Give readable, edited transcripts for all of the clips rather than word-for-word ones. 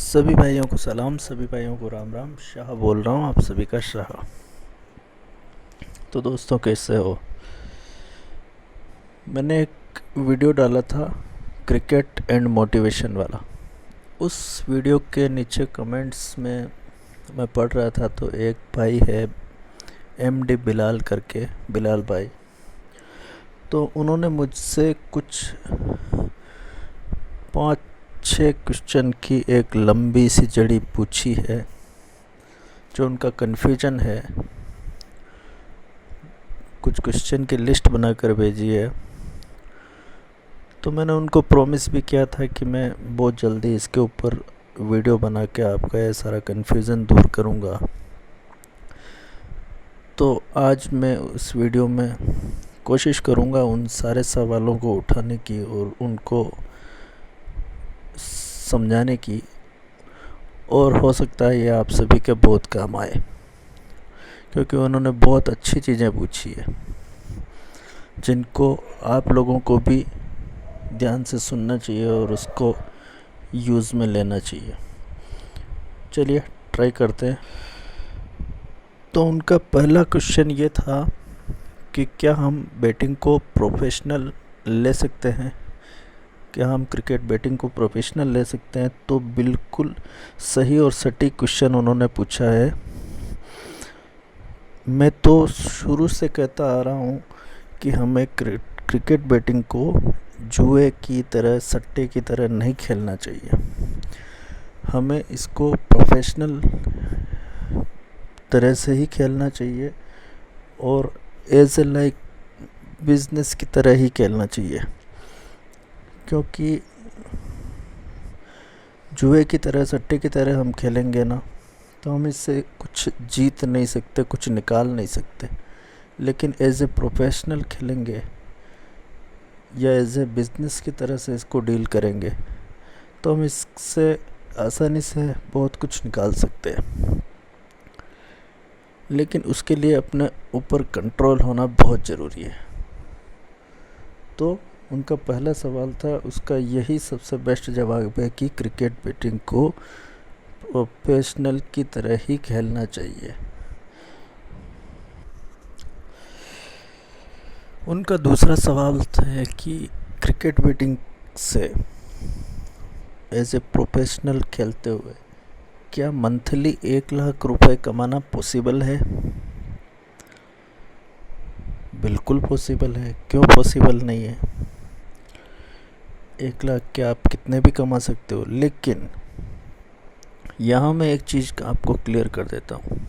सभी भाइयों को सलाम, सभी भाइयों को राम राम। शाह बोल रहा हूँ, आप सभी का शाह। तो दोस्तों, कैसे हो? मैंने एक वीडियो डाला था क्रिकेट एंड मोटिवेशन वाला। उस वीडियो के नीचे कमेंट्स में मैं पढ़ रहा था, तो एक भाई है MD बिलाल करके, बिलाल भाई। तो उन्होंने मुझसे कुछ 5-6 क्वेश्चन की एक लंबी सी जड़ी पूछी है, जो उनका कन्फ्यूजन है। कुछ क्वेश्चन की लिस्ट बनाकर भेजी है। तो मैंने उनको प्रॉमिस भी किया था कि मैं बहुत जल्दी इसके ऊपर वीडियो बना के आपका ये सारा कन्फ्यूज़न दूर करूँगा। तो आज मैं उस वीडियो में कोशिश करूँगा उन सारे सवालों को उठाने की और उनको समझाने की, और हो सकता है ये आप सभी के बहुत काम आए, क्योंकि उन्होंने बहुत अच्छी चीज़ें पूछी है जिनको आप लोगों को भी ध्यान से सुनना चाहिए और उसको यूज़ में लेना चाहिए। चलिए ट्राई करते हैं। तो उनका पहला क्वेश्चन ये था कि क्या हम बैटिंग को प्रोफेशनल ले सकते हैं? क्या हम क्रिकेट बैटिंग को प्रोफेशनल ले सकते हैं? तो बिल्कुल सही और सटीक क्वेश्चन उन्होंने पूछा है। मैं तो शुरू से कहता आ रहा हूँ कि हमें क्रिकेट बैटिंग को जुए की तरह, सट्टे की तरह नहीं खेलना चाहिए। हमें इसको प्रोफेशनल तरह से ही खेलना चाहिए और एज ए लाइक बिजनेस की तरह ही खेलना चाहिए, क्योंकि जुए की तरह, सट्टे की तरह हम खेलेंगे ना, तो हम इससे कुछ जीत नहीं सकते, कुछ निकाल नहीं सकते। लेकिन एज ए प्रोफेशनल खेलेंगे या एज ए बिज़नेस की तरह से इसको डील करेंगे, तो हम इससे आसानी से बहुत कुछ निकाल सकते हैं। लेकिन उसके लिए अपने ऊपर कंट्रोल होना बहुत ज़रूरी है। तो उनका पहला सवाल था, उसका यही सबसे बेस्ट जवाब है कि क्रिकेट बैटिंग को प्रोफेशनल की तरह ही खेलना चाहिए। उनका दूसरा सवाल है कि क्रिकेट बैटिंग से एज ए प्रोफेशनल खेलते हुए क्या मंथली 1 लाख रुपए कमाना पॉसिबल है? बिल्कुल पॉसिबल है। क्यों पॉसिबल नहीं है? 1 लाख क्या आप कितने भी कमा सकते हो। लेकिन यहाँ मैं एक चीज़ आपको क्लियर कर देता हूँ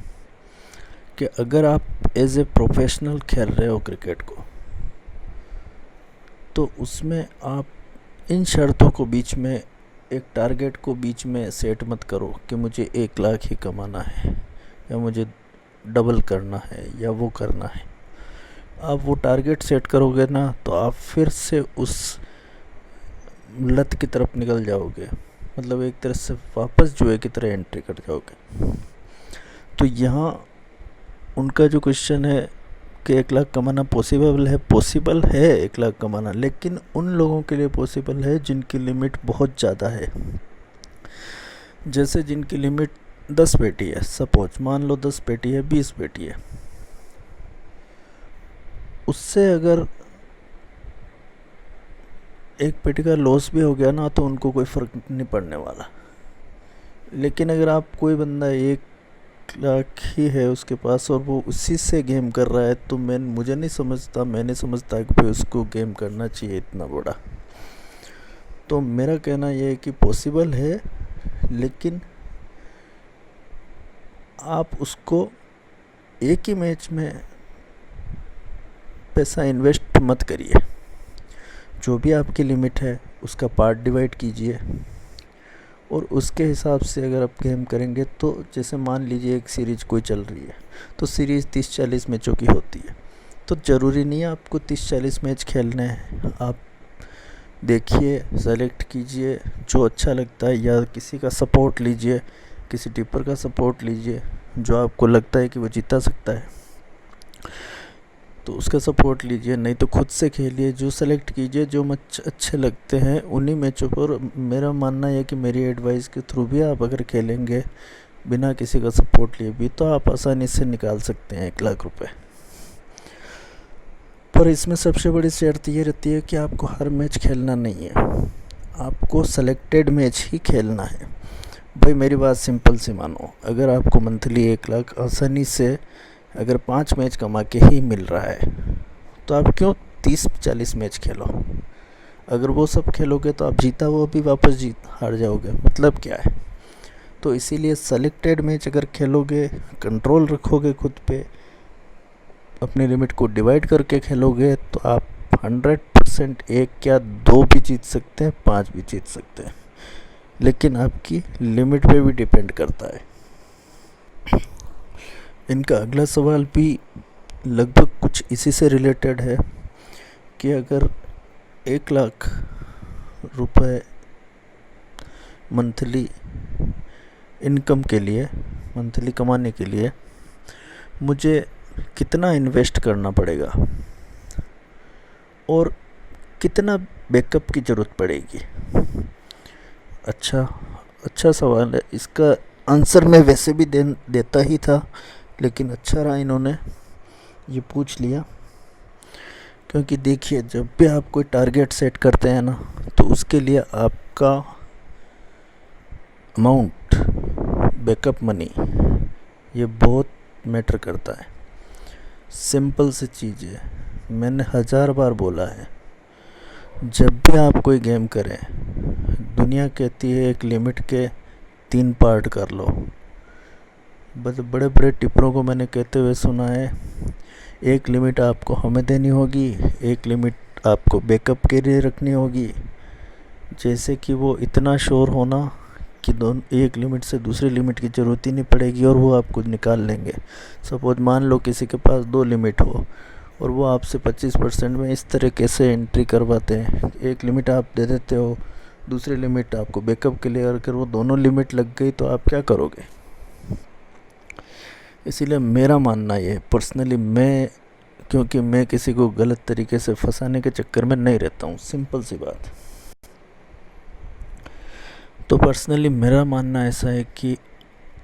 कि अगर आप एज ए प्रोफेशनल खेल रहे हो क्रिकेट को, तो उसमें आप इन शर्तों को बीच में, एक टारगेट को बीच में सेट मत करो कि मुझे 1 लाख ही कमाना है या मुझे डबल करना है या वो करना है। आप वो टारगेट सेट करोगे ना, तो आप फिर से उस लत की तरफ निकल जाओगे, मतलब एक तरह से वापस जुए की तरह एंट्री कर जाओगे। तो यहाँ उनका जो क्वेश्चन है कि 1 लाख कमाना पॉसिबल है 1 लाख कमाना, लेकिन उन लोगों के लिए पॉसिबल है जिनकी लिमिट बहुत ज़्यादा है। जैसे जिनकी लिमिट 10 पेटी है, सपोज मान लो 10 पेटी है, 20 पेटी है, उससे अगर एक पेटी का लॉस भी हो गया ना, तो उनको कोई फ़र्क नहीं पड़ने वाला। लेकिन अगर आप, कोई बंदा 1 लाख ही है उसके पास और वो उसी से गेम कर रहा है, तो मैं नहीं समझता कि भाई उसको गेम करना चाहिए इतना बड़ा। तो मेरा कहना यह है कि पॉसिबल है, लेकिन आप उसको एक ही मैच में पैसा इन्वेस्ट मत करिए। जो भी आपकी लिमिट है उसका पार्ट डिवाइड कीजिए और उसके हिसाब से अगर आप गेम करेंगे, तो जैसे मान लीजिए एक सीरीज़ कोई चल रही है, तो सीरीज़ 30-40 मैचों की होती है। तो ज़रूरी नहीं है आपको 30-40 मैच खेलने हैं। आप देखिए, सेलेक्ट कीजिए जो अच्छा लगता है, या किसी का सपोर्ट लीजिए, किसी टिप्पर का सपोर्ट लीजिए जो आपको लगता है कि वो जीता सकता है। तो उसका सपोर्ट लीजिए, नहीं तो खुद से खेलिए, जो सेलेक्ट कीजिए जो मैच अच्छे लगते हैं उन्हीं मैचों पर। मेरा मानना है कि मेरी एडवाइस के थ्रू भी आप अगर खेलेंगे बिना किसी का सपोर्ट लिए भी, तो आप आसानी से निकाल सकते हैं 1 लाख रुपए। पर इसमें सबसे बड़ी शर्त ये रहती है कि आपको हर मैच खेलना नहीं है, आपको सेलेक्टेड मैच ही खेलना है। भाई मेरी बात सिंपल सी मानो, अगर आपको मंथली 1 लाख आसानी से अगर 5 मैच कमा के ही मिल रहा है, तो आप क्यों 30-40 मैच खेलो? अगर वो सब खेलोगे तो आप जीता वो भी वापस हार जाओगे, मतलब क्या है? तो इसीलिए सेलेक्टेड मैच अगर खेलोगे, कंट्रोल रखोगे खुद पे, अपनी लिमिट को डिवाइड करके खेलोगे, तो आप 100% 1 या 2 भी जीत सकते हैं, 5 भी जीत सकते हैं, लेकिन आपकी लिमिट पे भी डिपेंड करता है। इनका अगला सवाल भी लगभग कुछ इसी से रिलेटेड है कि अगर 1 लाख रुपए मंथली इनकम के लिए, मंथली कमाने के लिए मुझे कितना इन्वेस्ट करना पड़ेगा और कितना बैकअप की ज़रूरत पड़ेगी? अच्छा सवाल है। इसका आंसर मैं वैसे भी देता ही था, लेकिन अच्छा रहा इन्होंने ये पूछ लिया, क्योंकि देखिए जब भी आप कोई टारगेट सेट करते हैं ना, तो उसके लिए आपका अमाउंट, बैकअप मनी, ये बहुत मैटर करता है। सिंपल सी चीज़ है, मैंने 1000 बार बोला है, जब भी आप कोई गेम करें, दुनिया कहती है एक लिमिट के 3 पार्ट कर लो। बड़े बड़े टिप्परों को मैंने कहते हुए सुना है, एक लिमिट आपको हमें देनी होगी, एक लिमिट आपको बैकअप के लिए रखनी होगी, जैसे कि वो इतना श्योर होना कि एक लिमिट से दूसरी लिमिट की ज़रूरत ही नहीं पड़ेगी और वो आपको निकाल लेंगे। सपोज मान लो किसी के पास 2 लिमिट हो और वो आपसे 25% में इस तरह कैसे एंट्री करवाते हैं, एक लिमिट आप दे देते हो, दूसरी लिमिट आपको बैकअप के लिए, अगर वो दोनों लिमिट लग गई तो आप क्या करोगे? इसीलिए मेरा मानना ये पर्सनली, क्योंकि मैं किसी को गलत तरीके से फंसाने के चक्कर में नहीं रहता हूँ, सिंपल सी बात। तो पर्सनली मेरा मानना ऐसा है कि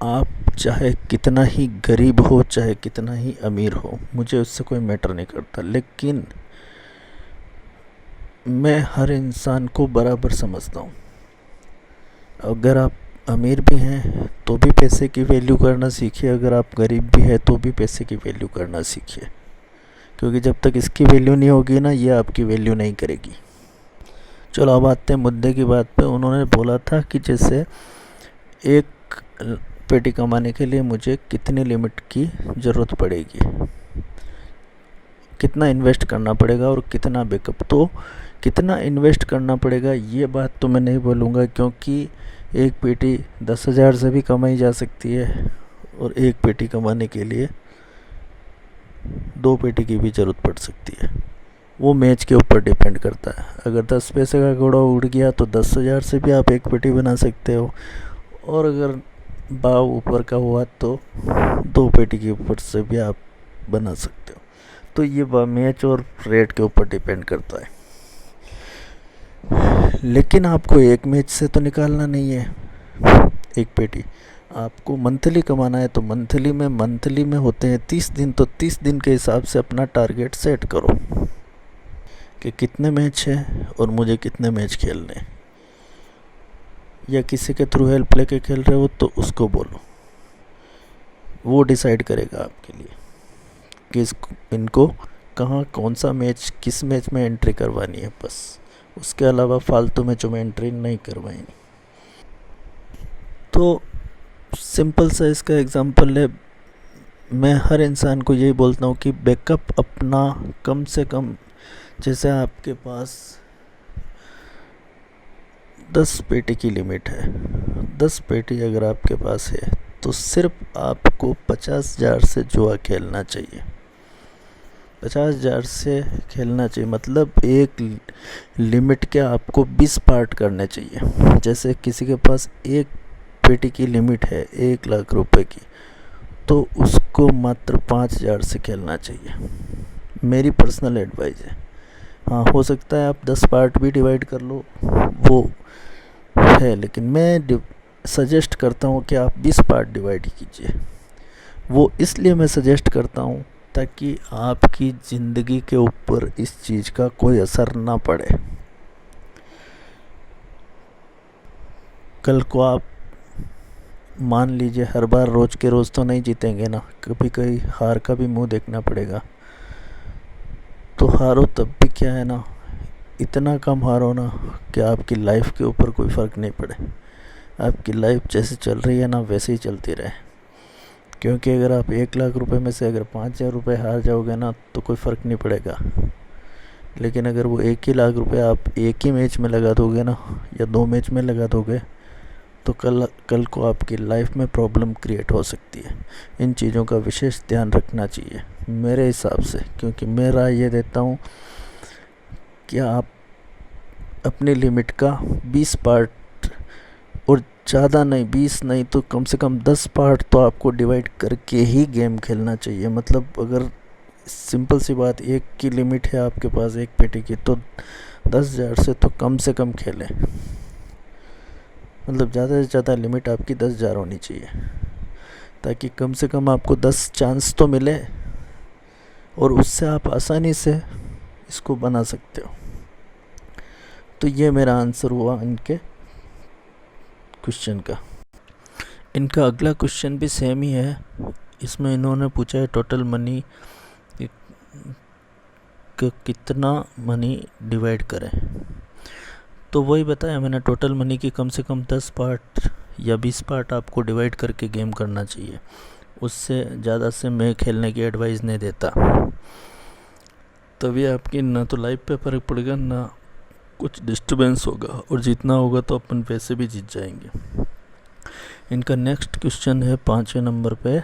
आप चाहे कितना ही गरीब हो, चाहे कितना ही अमीर हो, मुझे उससे कोई मैटर नहीं करता, लेकिन मैं हर इंसान को बराबर समझता हूँ। अगर आप अमीर भी हैं तो भी पैसे की वैल्यू करना सीखिए, अगर आप गरीब भी हैं तो भी पैसे की वैल्यू करना सीखिए, क्योंकि जब तक इसकी वैल्यू नहीं होगी ना, ये आपकी वैल्यू नहीं करेगी। चलो अब आते हैं मुद्दे की बात पे। उन्होंने बोला था कि जैसे 1 पेटी कमाने के लिए मुझे कितनी लिमिट की ज़रूरत पड़ेगी, कितना इन्वेस्ट करना पड़ेगा और कितना बैकअप। तो कितना इन्वेस्ट करना पड़ेगा ये बात तो मैं नहीं बोलूँगा, क्योंकि 1 पेटी 10,000 से भी कमाई जा सकती है, और 1 पेटी कमाने के लिए 2 पेटी की भी ज़रूरत पड़ सकती है। वो मैच के ऊपर डिपेंड करता है। अगर 10 पैसे का घोड़ा उड़ गया तो 10,000 से भी आप 1 पेटी बना सकते हो, और अगर भाव ऊपर का हुआ तो 2 पेटी के ऊपर से भी आप बना सकते हो। तो ये मैच और रेट के ऊपर डिपेंड करता है। लेकिन आपको एक मैच से तो निकालना नहीं है 1 पेटी, आपको मंथली कमाना है। तो मंथली में होते हैं 30 दिन, तो 30 दिन के हिसाब से अपना टारगेट सेट करो कि कितने मैच हैं और मुझे कितने मैच खेलने हैं। या किसी के थ्रू हेल्प लेके खेल रहे हो तो उसको बोलो, वो डिसाइड करेगा आपके लिए कि इनको कहाँ कौन सा मैच, किस मैच में एंट्री करवानी है, बस। उसके अलावा फालतू मैचों में एंट्री नहीं करवानी। तो सिंपल सा इसका एग्जांपल है, मैं हर इंसान को यही बोलता हूँ कि बैकअप अपना कम से कम, जैसे आपके पास 10 पेटी की लिमिट है, 10 पेटी अगर आपके पास है तो सिर्फ आपको 50,000 से जुआ खेलना चाहिए। 50,000 से खेलना चाहिए मतलब एक लिमिट के आपको 20 पार्ट करने चाहिए। जैसे किसी के पास 1 पेटी की लिमिट है 1 लाख रुपए की, तो उसको मात्र 5,000 से खेलना चाहिए मेरी पर्सनल एडवाइस है। हाँ, हो सकता है आप 10 पार्ट भी डिवाइड कर लो, वो है, लेकिन मैं सजेस्ट करता हूँ कि आप 20 पार्ट डिवाइड कीजिए। वो इसलिए मैं सजेस्ट करता हूँ ताकि आपकी ज़िंदगी के ऊपर इस चीज़ का कोई असर ना पड़े। कल को आप मान लीजिए हर बार रोज़ के रोज़ तो नहीं जीतेंगे ना, कभी कभी हार का भी मुंह देखना पड़ेगा। तो हारो तब भी क्या है ना, इतना कम हारो ना कि आपकी लाइफ के ऊपर कोई फ़र्क नहीं पड़े। आपकी लाइफ जैसे चल रही है ना वैसे ही चलती रहे। क्योंकि अगर आप 1 लाख रुपए में से अगर 5,000 रुपये हार जाओगे ना तो कोई फ़र्क नहीं पड़ेगा। लेकिन अगर वो 1 ही लाख रुपए आप एक ही मैच में लगा दोगे ना, या 2 मैच में लगा दोगे, तो कल को आपकी लाइफ में प्रॉब्लम क्रिएट हो सकती है। इन चीज़ों का विशेष ध्यान रखना चाहिए मेरे हिसाब से, क्योंकि मैं राय ये देता हूँ कि आप अपनी लिमिट का 20 पार्ट, और ज़्यादा नहीं, 20 नहीं तो कम से कम 10 पार्ट तो आपको डिवाइड करके ही गेम खेलना चाहिए। मतलब अगर सिंपल सी बात, एक की लिमिट है आपके पास एक पेटी की, तो 10,000 से तो कम खेलें। मतलब ज़्यादा से ज़्यादा लिमिट आपकी 10,000 होनी चाहिए, ताकि कम से कम आपको 10 चांस तो मिले, और उससे आप आसानी से इसको बना सकते हो। तो ये मेरा आंसर हुआ इनके क्वेश्चन का। इनका अगला क्वेश्चन भी सेम ही है। इसमें इन्होंने पूछा है टोटल मनी कितना मनी डिवाइड करें। तो वही बताया मैंने, टोटल मनी की कम से कम 10 पार्ट या 20 पार्ट आपको डिवाइड करके गेम करना चाहिए। उससे ज़्यादा से मैं खेलने की एडवाइस नहीं देता। तभी आपकी ना तो लाइफ पे फर्क पड़ेगा, ना कुछ डिस्टर्बेंस होगा, और जितना होगा तो अपन वैसे भी जीत जाएंगे। इनका नेक्स्ट क्वेश्चन है 5वें नंबर पे,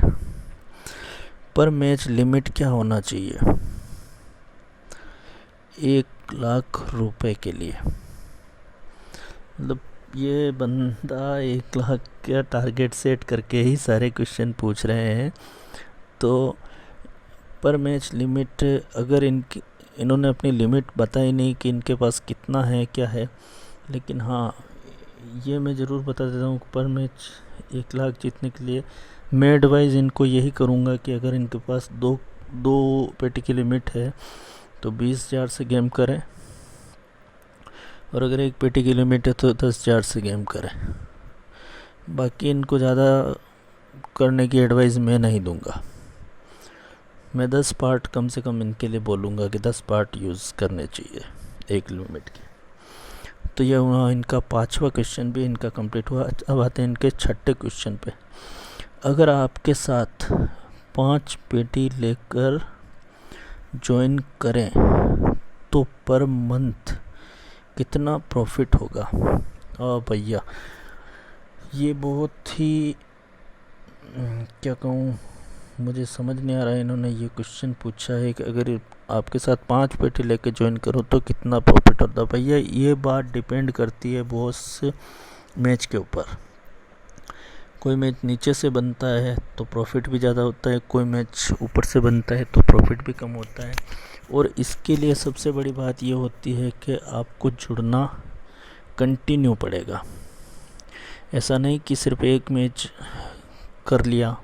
पर मैच लिमिट क्या होना चाहिए 1 लाख रुपए के लिए। मतलब ये बंदा 1 लाख का टारगेट सेट करके ही सारे क्वेश्चन पूछ रहे हैं। तो पर मैच लिमिट, अगर इन्होंने अपनी लिमिट बताई नहीं कि इनके पास कितना है क्या है, लेकिन हाँ ये मैं ज़रूर बता देता हूँ, पर मैच 1 लाख जीतने के लिए मैं एडवाइज़ इनको यही करूँगा कि अगर इनके पास दो पेटी की लिमिट है तो 20,000 से गेम करें, और अगर एक पेटी की लिमिट है तो 10,000 से गेम करें। बाकी इनको ज़्यादा करने की एडवाइस मैं नहीं दूंगा। मैं 10 पार्ट कम से कम इनके लिए बोलूँगा कि 10 पार्ट यूज़ करने चाहिए एक लिमिट के। तो यह हुआ इनका 5वां क्वेश्चन भी इनका कंप्लीट हुआ। अब आते हैं इनके 6ठे क्वेश्चन पे। अगर आपके साथ 5 पेटी लेकर ज्वाइन करें तो पर मंथ कितना प्रॉफिट होगा। भैया ये बहुत ही क्या कहूँ, मुझे समझ नहीं आ रहा है। इन्होंने ये क्वेश्चन पूछा है कि अगर आपके साथ 5 पेटी लेके ज्वाइन करो तो कितना प्रॉफिट होता है। भैया ये बात डिपेंड करती है बहुत से मैच के ऊपर। कोई मैच नीचे से बनता है तो प्रॉफिट भी ज़्यादा होता है, कोई मैच ऊपर से बनता है तो प्रॉफिट भी कम होता है। और इसके लिए सबसे बड़ी बात ये होती है कि आपको जुड़ना कंटिन्यू पड़ेगा। ऐसा नहीं कि सिर्फ एक मैच कर लिया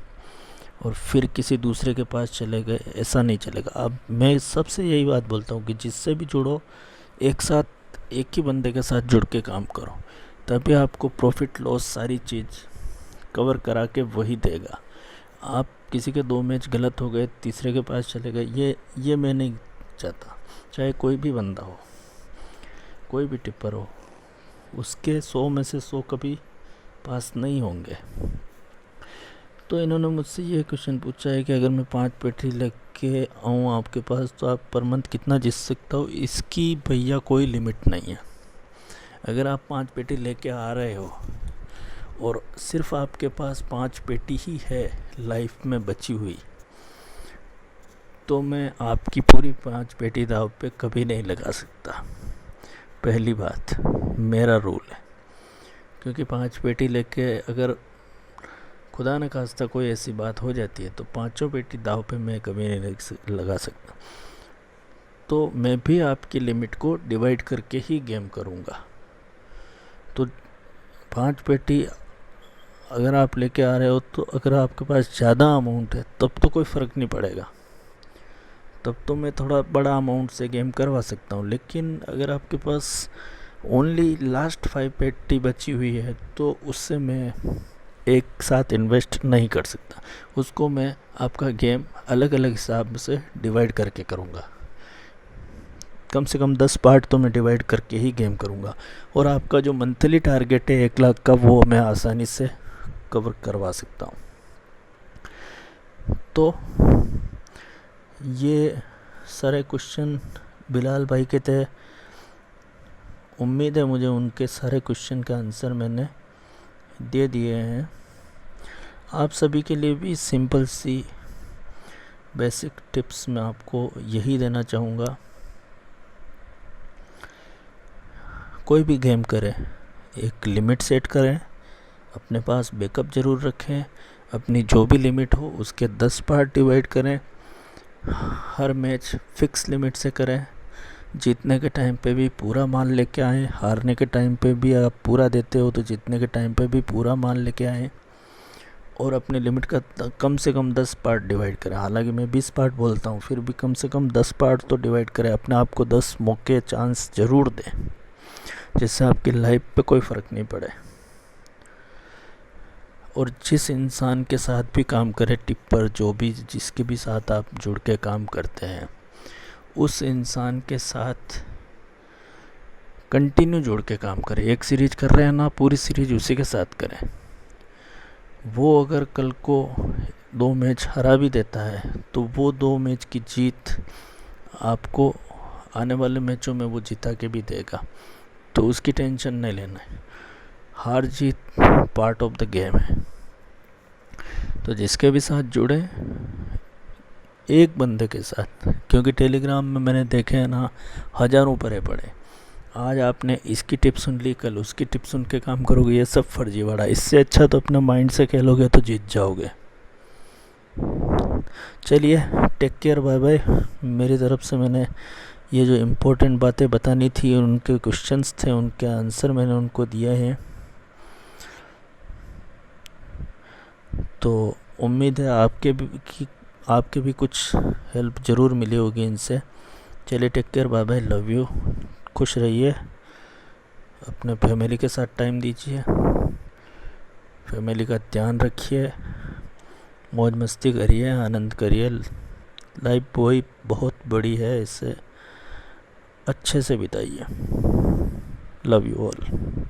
और फिर किसी दूसरे के पास चले गए, ऐसा नहीं चलेगा। अब मैं सबसे यही बात बोलता हूँ कि जिससे भी जुड़ो एक साथ एक ही बंदे के साथ जुड़ के काम करो, तभी आपको प्रॉफिट लॉस सारी चीज़ कवर करा के वही देगा। आप किसी के 2 मैच गलत हो गए, तीसरे के पास चले गए, ये मैं नहीं चाहता। चाहे कोई भी बंदा हो, कोई भी टिप्पर हो, उसके 100 में से 100 कभी पास नहीं होंगे। तो इन्होंने मुझसे ये क्वेश्चन पूछा है कि अगर मैं 5 पेटी लेके आऊँ आपके पास तो आप पर मंथ कितना जीत सकता हो। इसकी भैया कोई लिमिट नहीं है। अगर आप 5 पेटी लेके आ रहे हो और सिर्फ आपके पास 5 पेटी ही है लाइफ में बची हुई, तो मैं आपकी पूरी 5 पेटी दाव पे कभी नहीं लगा सकता। पहली बात मेरा रूल है, क्योंकि 5 पेटी लेके अगर खुदा न खास्ता कोई ऐसी बात हो जाती है तो 5 पेटी दाव पे मैं कभी नहीं लगा सकता। तो मैं भी आपकी लिमिट को डिवाइड करके ही गेम करूँगा। तो 5 पेटी अगर आप लेके आ रहे हो, तो अगर आपके पास ज़्यादा अमाउंट है तब तो कोई फ़र्क नहीं पड़ेगा, तब तो मैं थोड़ा बड़ा अमाउंट से गेम करवा सकता हूँ। लेकिन अगर आपके पास ओनली लास्ट 5 पेटी बची हुई है तो उससे मैं एक साथ इन्वेस्ट नहीं कर सकता, उसको मैं आपका गेम अलग अलग हिसाब से डिवाइड करके करूँगा। कम से कम 10 पार्ट तो मैं डिवाइड करके ही गेम करूँगा, और आपका जो मंथली टारगेट है 1 लाख का, वो मैं आसानी से कवर करवा सकता हूँ। तो ये सारे क्वेश्चन बिलाल भाई के थे। उम्मीद है मुझे उनके सारे क्वेश्चन का आंसर मैंने दे दिए हैं। आप सभी के लिए भी सिंपल सी बेसिक टिप्स मैं आपको यही देना चाहूँगा। कोई भी गेम करें, एक लिमिट सेट करें, अपने पास बैकअप ज़रूर रखें, अपनी जो भी लिमिट हो उसके 10 पार्ट डिवाइड करें, हर मैच फिक्स लिमिट से करें, जीतने के टाइम पे भी पूरा माल लेके आएँ, हारने के टाइम पे भी आप पूरा देते हो तो जीतने के टाइम पे भी पूरा माल लेके आएँ, और अपने लिमिट का कम से कम 10 पार्ट डिवाइड करें। हालांकि मैं 20 पार्ट बोलता हूँ, फिर भी कम से कम 10 पार्ट तो डिवाइड करें। अपने आप को 10 मौके चांस ज़रूर दें, जिससे आपकी लाइफ पे कोई फ़र्क नहीं पड़े। और जिस इंसान के साथ भी काम करें, टिप्पर जो भी जिसके भी साथ आप जुड़ के काम करते हैं, उस इंसान के साथ कंटिन्यू जुड़ के काम करें। एक सीरीज कर रहे हैं ना, पूरी सीरीज उसी के साथ करें। वो अगर कल को 2 मैच हरा भी देता है तो वो 2 मैच की जीत आपको आने वाले मैचों में वो जिता के भी देगा, तो उसकी टेंशन नहीं लेना है। हार जीत पार्ट ऑफ द गेम है। तो जिसके भी साथ जुड़े, एक बंदे के साथ, क्योंकि टेलीग्राम में मैंने देखे हैं ना, हज़ारों परे पड़े। आज आपने इसकी टिप सुन ली, कल उसकी टिप सुन के काम करोगे, ये सब फर्जीवाड़ा। इससे अच्छा तो अपने माइंड से खेलोगे तो जीत जाओगे। चलिए, टेक केयर, बाय बाय। मेरी तरफ से मैंने ये जो इम्पोर्टेंट बातें बतानी थी, उनके क्वेश्चंस थे, उनके आंसर मैंने उनको दिए हैं। तो उम्मीद है आपके भी कुछ हेल्प ज़रूर मिली होगी इनसे। चलिए, take care, bye bye, love you. खुश रहिए, अपने फैमिली के साथ टाइम दीजिए, फैमिली का ध्यान रखिए, मौज मस्ती करिए, आनंद करिए। लाइफ वही बहुत बड़ी है, इसे अच्छे से बिताइए। Love you all.